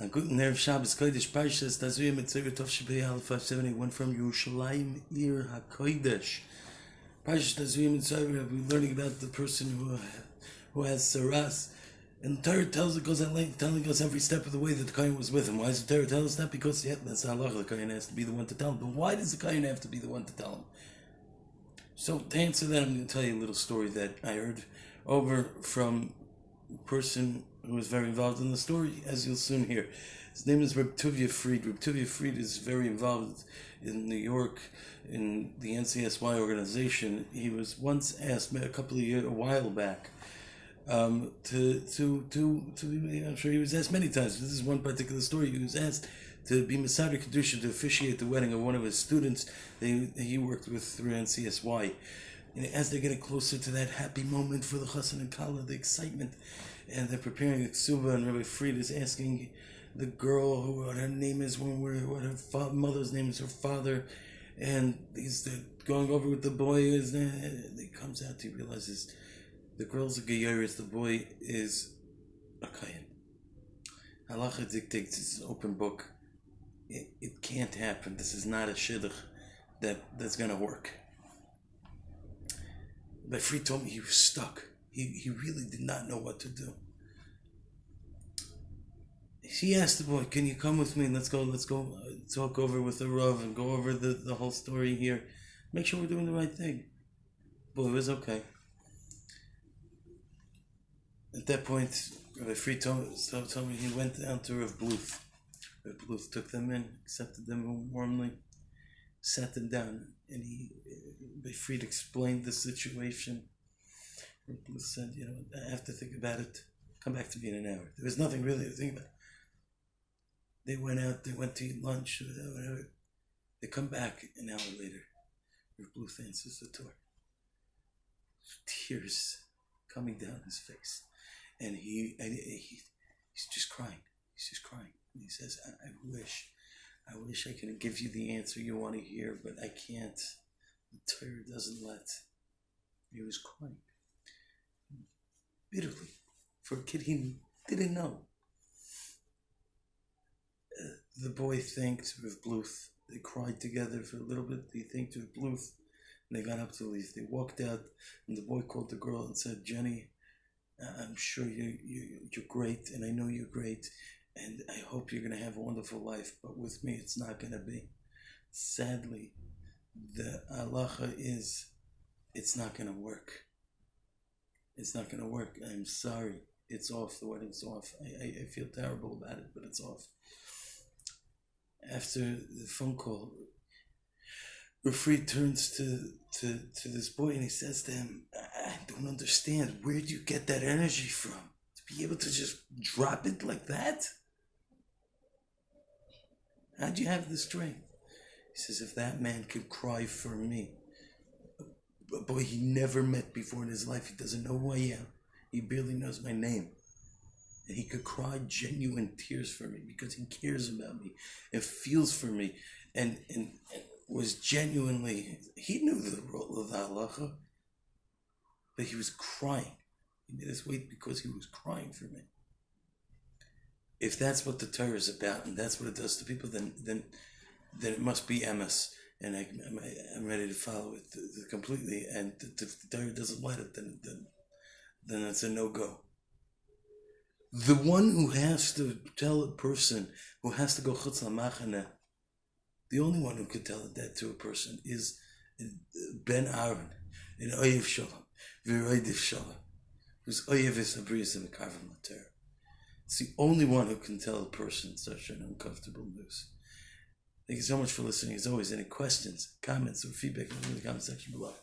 A guten Erev Shabbos Kodesh Parshas Tazria Metzora Tov Shebei Aleph 571 from Yerushalayim Ir HaKodesh. Parshas Tazria Metzora, we're learning about the person who has saras, and the Torah tells it, goes at length, telling us every step of the way that the Kohen was with him. Why does the Torah tell us that? Because that's the halacha. The Kohen has to be the one to tell him. But why does the Kohen have to be the one to tell him? So to answer that, I'm going to tell you a little story that I heard over from a person who was very involved in the story, as you'll soon hear. His name is Reb Tuvia Fried. Reb Tuvia Fried is very involved in New York in the NCSY organization. He was once asked a while back, I'm sure he was asked many times. This is one particular story. He was asked to be Metzora Kedusha, to officiate the wedding of one of his students that he worked with through NCSY. And as they're getting closer to that happy moment for the chassan and kala, the excitement, and they're preparing a ksuba, and Rabbi Fried is asking the girl what her name is, what her mother's name is, her father, and he's going over with the boy. And he comes out, he realizes the girl's a geyeris, the boy is a kohen. Halacha dictates, it's an open book. It can't happen. This is not a shidduch that's going to work. But Fried told me he was stuck. He really did not know what to do. He asked the boy, can you come with me? Let's go talk over with the Rav and go over the whole story here. Make sure we're doing the right thing. Boy, it was okay. At that point, Rabbi Fried told me he went down to Rav Bluth. Rav Bluth took them in, accepted them warmly, sat them down, and Rabbi Fried explained the situation. Rav Bluth said, I have to think about it. Come back to me in an hour. There was nothing really to think about. They went out, they went to eat lunch, whatever. They come back an hour later. Rav Bluth answers the door. Tears coming down his face. And he's just crying. He's just crying. And he says, I wish I could give you the answer you want to hear, but I can't. The Torah doesn't let. He was crying bitterly for a kid he didn't know. The boy thanked Rav Bluth. They cried together for a little bit. They thanked Rav Bluth, and they got up to leave. They walked out, and the boy called the girl and said, Jenny, I'm sure you're great, and I know you're great, and I hope you're going to have a wonderful life, but with me it's not going to be. Sadly, the halacha is, it's not going to work. It's not going to work. I'm sorry. It's off. The wedding's off. I feel terrible about it, but it's off. After the phone call, Fried turns to this boy and he says to him, I don't understand. Where do you get that energy from? To be able to just drop it like that? How'd you have the strength? He says, if that man could cry for me, a boy he never met before in his life, he doesn't know who I am, he barely knows my name, and he could cry genuine tears for me because he cares about me and feels for me and was genuinely, he knew the role of the halacha, but he was crying. He made us wait because he was crying for me. If that's what the Torah is about and that's what it does to people, then it must be emes, and I'm ready to follow it completely. And if the Torah doesn't let it, then it's a no-go. The one who has to tell a person who has to go chutz l'machane, the only one who could tell that to a person is Ben Aaron, in Oyev Shalom, V'Roidiv Shalom, whose Oyev is Abrius and Mekavim Later. It's the only one who can tell a person such an uncomfortable news. Thank you so much for listening. As always, any questions, comments, or feedback, leave in the comment section below.